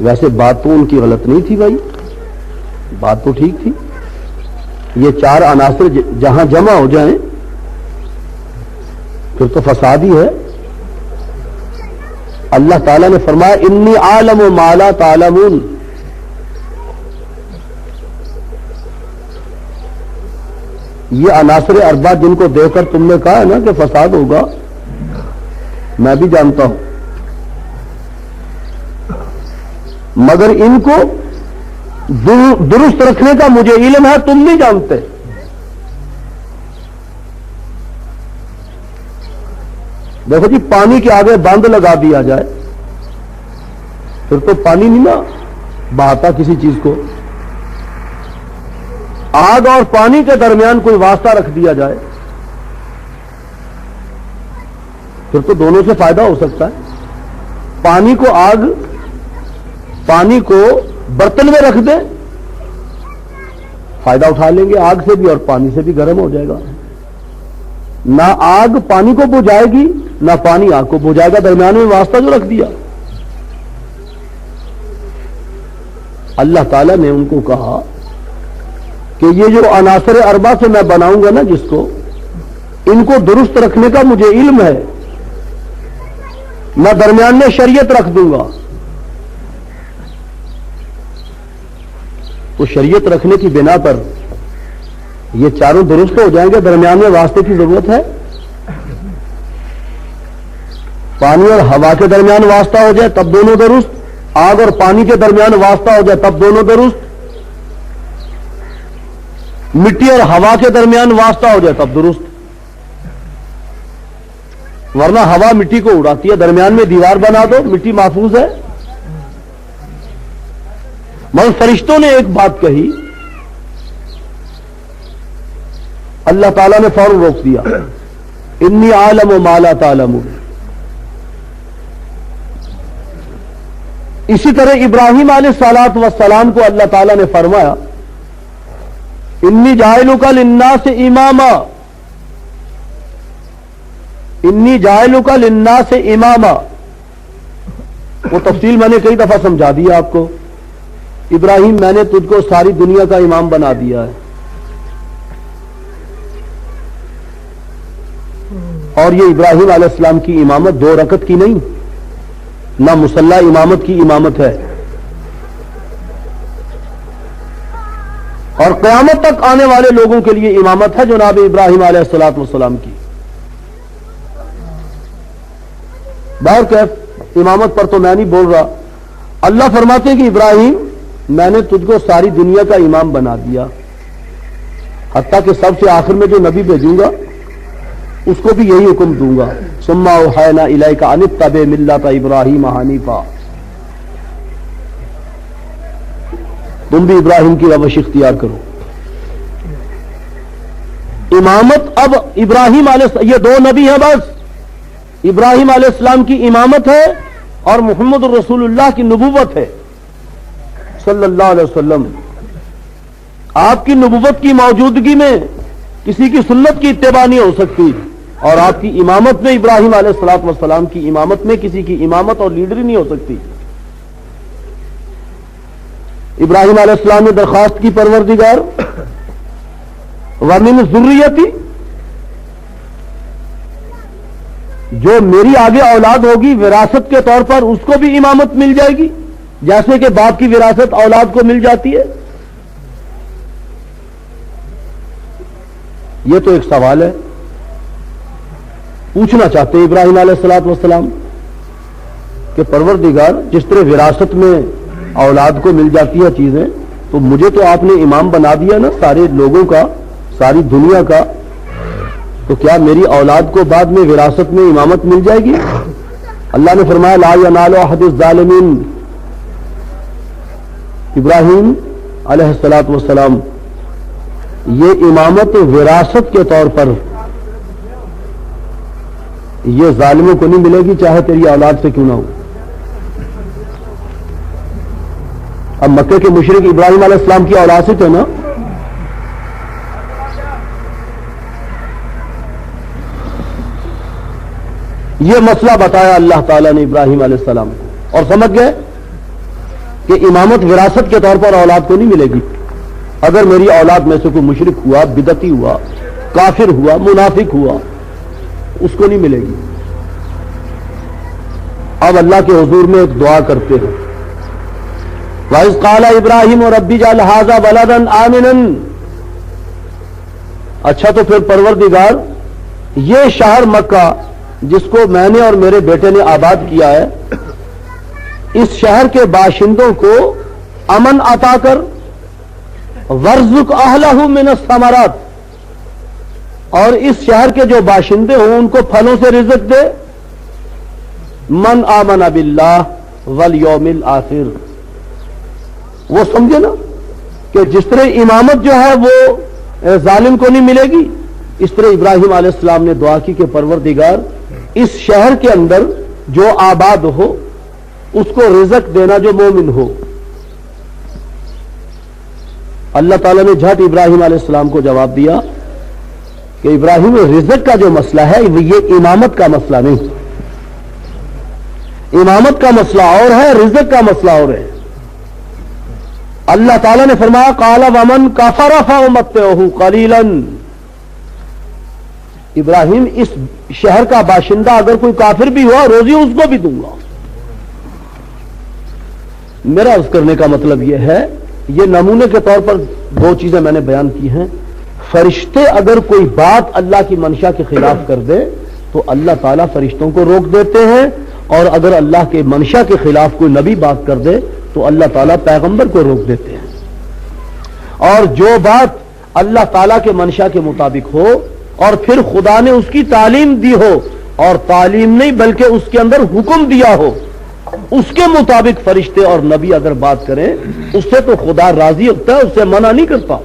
ویسے بات تو ان کی غلط نہیں تھی بھائی، بات تو ٹھیک تھی. یہ چار عناصر جہاں جمع ہو جائیں پھر تو فساد ہی ہے. اللہ تعالیٰ نے فرمایا انی عالم ما لا تعلمون. یہ عناصر اربع جن کو دیکھ کر تم نے کہا ہے نا کہ فساد ہوگا، میں بھی جانتا ہوں، مگر ان کو درست رکھنے کا مجھے علم ہے، تم نہیں جانتے. دیکھو جی، پانی کے آگے بند لگا دیا جائے پھر تو پانی نہیں نا بہاتا کسی چیز کو. آگ اور پانی کے درمیان کوئی واسطہ رکھ دیا جائے پھر تو دونوں سے فائدہ ہو سکتا ہے. پانی کو برتن میں رکھ دیں، فائدہ اٹھا لیں گے آگ سے بھی اور پانی سے بھی گرم ہو جائے گا. نہ آگ پانی کو بجھائے گی نہ پانی آگ کو بجھائے گا، درمیان میں واسطہ جو رکھ دیا. اللہ تعالیٰ نے ان کو کہا کہ یہ جو عناصر اربع سے میں بناؤں گا نا جس کو، ان کو درست رکھنے کا مجھے علم ہے، میں درمیان میں شریعت رکھ دوں گا. تو شریعت رکھنے کی بنا پر یہ چاروں درست ہو جائیں گے، درمیان میں واسطے کی ضرورت ہے. پانی اور ہوا کے درمیان واسطہ ہو جائے تب دونوں درست، آگ اور پانی کے درمیان واسطہ ہو جائے تب دونوں درست، مٹی اور ہوا کے درمیان واسطہ ہو جائے تب درست. ورنہ ہوا مٹی کو اڑاتی ہے، درمیان میں دیوار بنا دو، مٹی محفوظ ہے. مگر فرشتوں نے ایک بات کہی، اللہ تعالیٰ نے فوراً روک دیا، انی عالم ما لا تعلمون. اسی طرح ابراہیم علیہ الصلوۃ والسلام کو اللہ تعالیٰ نے فرمایا انی جاعلک للناس اماما، انی جاعلک للناس اماما. وہ تفصیل میں نے کئی دفعہ سمجھا دیا آپ کو. ابراہیم میں نے تجھ کو ساری دنیا کا امام بنا دیا ہے. اور یہ ابراہیم علیہ السلام کی امامت 2 رکعت کی نہیں، نہ مصلی امامت کی امامت ہے، اور قیامت تک آنے والے لوگوں کے لیے امامت ہے جناب ابراہیم علیہ الصلوۃ والسلام کی. بہرکیف امامت پر تو میں نہیں بول رہا. اللہ فرماتے ہیں کہ ابراہیم میں نے تجھ کو ساری دنیا کا امام بنا دیا، حتیٰ کہ سب سے آخر میں جو نبی بھیجوں گا اس کو بھی یہی حکم دوں گا، ثم اوحینا الیک ان اتبع ملۃ ابراہیم حنیفا. تم بھی ابراہیم کی روش اختیار کرو. امامت اب ابراہیم علیہ، یہ 2 نبی ہیں بس. ابراہیم علیہ السلام کی امامت ہے اور محمد الرسول اللہ کی نبوت ہے صلی اللہ علیہ وسلم. آپ کی نبوت کی موجودگی میں کسی کی سنت کی اتباع نہیں ہو سکتی، اور آپ کی امامت میں ابراہیم علیہ الصلوۃ والسلام کی امامت میں کسی کی امامت اور لیڈری نہیں ہو سکتی. ابراہیم علیہ السلام نے درخواست کی پروردگار وَمِن ذُرِّيَّتِي، جو میری آگے اولاد ہوگی وراثت کے طور پر اس کو بھی امامت مل جائے گی، جیسے کہ باپ کی وراثت اولاد کو مل جاتی ہے. یہ تو ایک سوال ہے، پوچھنا چاہتے ہیں ابراہیم علیہ الصلوۃ والسلام کہ پروردگار جس طرح وراثت میں اولاد کو مل جاتی ہے چیزیں، تو مجھے تو آپ نے امام بنا دیا نا سارے لوگوں کا، ساری دنیا کا، تو کیا میری اولاد کو بعد میں وراثت میں امامت مل جائے گی؟ اللہ نے فرمایا لا ینال احد الظالمین. ابراہیم علیہ الصلوۃ والسلام یہ امامت وراثت کے طور پر یہ ظالموں کو نہیں ملے گی، چاہے تیری اولاد سے کیوں نہ ہو. اب مکے کے مشرک ابراہیم علیہ السلام کی اولاد سے تھے نا. یہ مسئلہ بتایا اللہ تعالیٰ نے ابراہیم علیہ السلام کو، اور سمجھ گئے کہ امامت وراثت کے طور پر اولاد کو نہیں ملے گی. اگر میری اولاد میں سے کوئی مشرک ہوا، بدعتی ہوا، کافر ہوا، منافق ہوا، اس کو نہیں ملے گی. اب اللہ کے حضور میں ایک دعا کرتے ہیں. وَإِذْ قَالَ إِبْرَاهِيمُ رَبِّ اجْعَلْ هَٰذَا بَلَدًا آمِنًا. اچھا تو پھر پروردگار یہ شہر مکہ جس کو میں نے اور میرے بیٹے نے آباد کیا ہے، اس شہر کے باشندوں کو امن عطا کر. وَارْزُقْ أَهْلَهُ مِنَ الثَّمَرَاتِ، اور اس شہر کے جو باشندے ہوں ان کو پھلوں سے رزق دے. من آمن باللہ والیوم الآخر. وہ سمجھے نا کہ جس طرح امامت جو ہے وہ ظالم کو نہیں ملے گی، اس طرح ابراہیم علیہ السلام نے دعا کی کہ پروردگار اس شہر کے اندر جو آباد ہو اس کو رزق دینا جو مومن ہو. اللہ تعالیٰ نے جھٹ ابراہیم علیہ السلام کو جواب دیا کہ ابراہیم رزق کا جو مسئلہ ہے یہ امامت کا مسئلہ نہیں. امامت کا مسئلہ اور ہے، رزق کا مسئلہ اور ہے. اللہ تعالیٰ نے فرمایا قال ومن کفر فامتعه قلیلا. ابراہیم اس شہر کا باشندہ اگر کوئی کافر بھی ہوا روزی اس کو بھی دوں گا. میرا عرض کرنے کا مطلب یہ ہے، یہ نمونے کے طور پر دو چیزیں میں نے بیان کی ہیں. فرشتے اگر کوئی بات اللہ کی منشا کے خلاف کر دے تو اللہ تعالیٰ فرشتوں کو روک دیتے ہیں، اور اگر اللہ کے منشا کے خلاف کوئی نبی بات کر دے تو اللہ تعالیٰ پیغمبر کو روک دیتے ہیں. اور جو بات اللہ تعالیٰ کے منشا کے مطابق ہو اور پھر خدا نے اس کی تعلیم دی ہو، اور تعلیم نہیں بلکہ اس کے اندر حکم دیا ہو، اس کے مطابق فرشتے اور نبی اگر بات کریں اس سے تو خدا راضی ہوتا ہے، اس سے منع نہیں کرتا.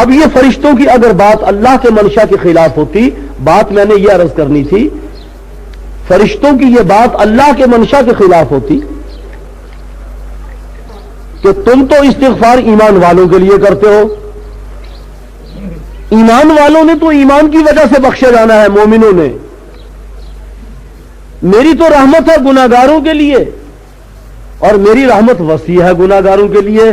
اب یہ فرشتوں کی اگر بات اللہ کے منشا کے خلاف ہوتی، بات میں نے یہ عرض کرنی تھی، فرشتوں کی یہ بات اللہ کے منشا کے خلاف ہوتی کہ تم تو استغفار ایمان والوں کے لیے کرتے ہو، ایمان والوں نے تو ایمان کی وجہ سے بخشے جانا ہے، مومنوں نے. میری تو رحمت ہے گناہگاروں کے لیے، اور میری رحمت وسیع ہے گناہگاروں کے لیے.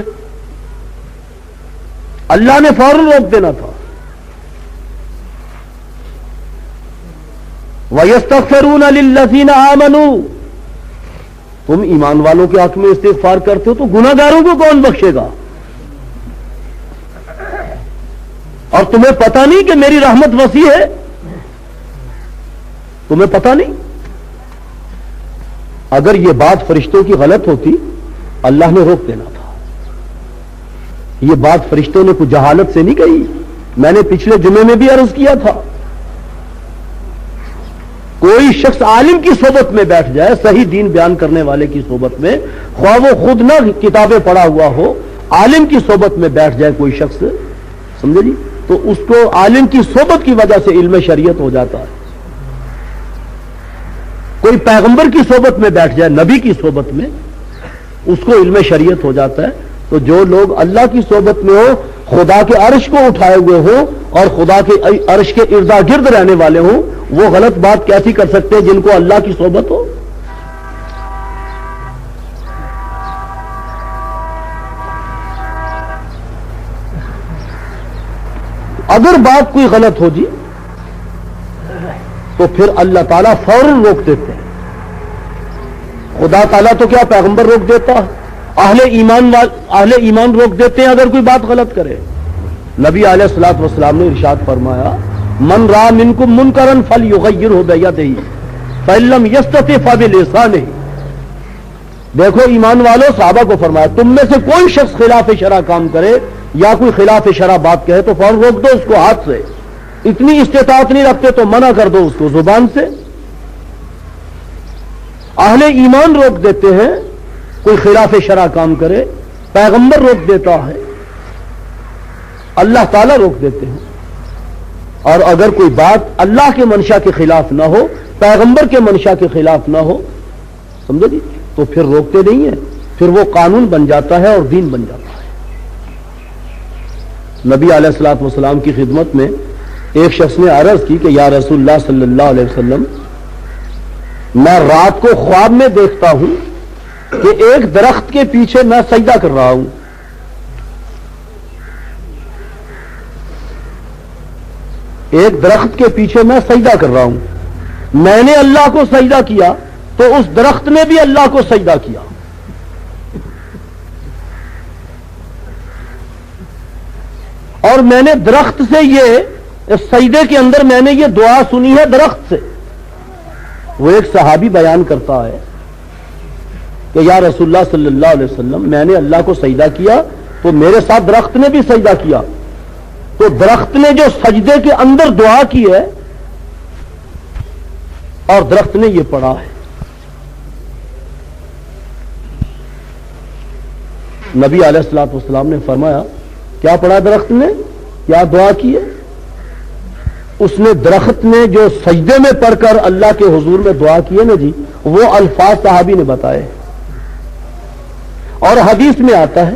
اللہ نے فوراً روک دینا تھا. وَيَسْتَغْفِرُونَ لِلَّذِينَ آمَنُوا. تم ایمان والوں کے حق میں استغفار کرتے ہو تو گناہگاروں کو کون بخشے گا؟ اور تمہیں پتہ نہیں کہ میری رحمت وسیع ہے؟ تمہیں پتہ نہیں؟ اگر یہ بات فرشتوں کی غلط ہوتی اللہ نے روک دینا تھا. یہ بات فرشتوں نے کچھ جہالت سے نہیں کہی. میں نے پچھلے جمعے میں بھی عرض کیا تھا، کوئی شخص عالم کی صحبت میں بیٹھ جائے، صحیح دین بیان کرنے والے کی صحبت میں، خواہ وہ خود نہ کتابیں پڑھا ہوا ہو، عالم کی صحبت میں بیٹھ جائے کوئی شخص، سمجھے جی، تو اس کو عالم کی صحبت کی وجہ سے علم شریعت ہو جاتا ہے. کوئی پیغمبر کی صحبت میں بیٹھ جائے، نبی کی صحبت میں، اس کو علم شریعت ہو جاتا ہے. تو جو لوگ اللہ کی صحبت میں ہو، خدا کے عرش کو اٹھائے ہوئے ہو اور خدا کے عرش کے اردا گرد رہنے والے ہوں، وہ غلط بات کیسی کر سکتے ہیں جن کو اللہ کی صحبت ہو؟ اگر بات کوئی غلط ہو جی تو پھر اللہ تعالیٰ فوراً روک دیتے ہیں. خدا تعالیٰ تو کیا پیغمبر روک دیتا، اہل ایمان روک دیتے ہیں اگر کوئی بات غلط کرے. نبی علیہ الصلوۃ والسلام نے ارشاد فرمایا من رأى منکم منکرا فلیغیرہ بیدہ فإن لم یستطع فبلسانہ. دیکھو ایمان والو، صحابہ کو فرمایا تم میں سے کوئی شخص خلاف شرع کام کرے یا کوئی خلاف شرع بات کہے تو فوراً روک دو اس کو ہاتھ سے. اتنی استطاعت نہیں رکھتے تو منع کر دو اس کو زبان سے. اہل ایمان روک دیتے ہیں کوئی خلاف شرع کام کرے، پیغمبر روک دیتا ہے، اللہ تعالیٰ روک دیتے ہیں. اور اگر کوئی بات اللہ کے منشا کے خلاف نہ ہو، پیغمبر کے منشا کے خلاف نہ ہو، سمجھو جی، تو پھر روکتے نہیں ہیں، پھر وہ قانون بن جاتا ہے اور دین بن جاتا ہے. نبی علیہ الصلوۃ والسلام کی خدمت میں ایک شخص نے عرض کی کہ یا رسول اللہ صلی اللہ علیہ وسلم میں رات کو خواب میں دیکھتا ہوں کہ ایک درخت کے پیچھے میں سجدہ کر رہا ہوں. ایک درخت کے پیچھے میں سجدہ کر رہا ہوں. میں نے اللہ کو سجدہ کیا تو اس درخت نے بھی اللہ کو سجدہ کیا. اور میں نے درخت سے یہ سجدے کے اندر میں نے یہ دعا سنی ہے درخت سے. وہ ایک صحابی بیان کرتا ہے کہ یا رسول اللہ صلی اللہ علیہ وسلم میں نے اللہ کو سجدہ کیا تو میرے ساتھ درخت نے بھی سجدہ کیا. تو درخت نے جو سجدے کے اندر دعا کی ہے اور درخت نے یہ پڑھا ہے. نبی علیہ الصلوۃ والسلام نے فرمایا کیا پڑھا درخت نے, کیا دعا کی ہے؟ اس نے درخت نے جو سجدے میں پڑھ کر اللہ کے حضور میں دعا کی ہے نا جی, وہ الفاظ صحابی نے بتائے. اور حدیث میں آتا ہے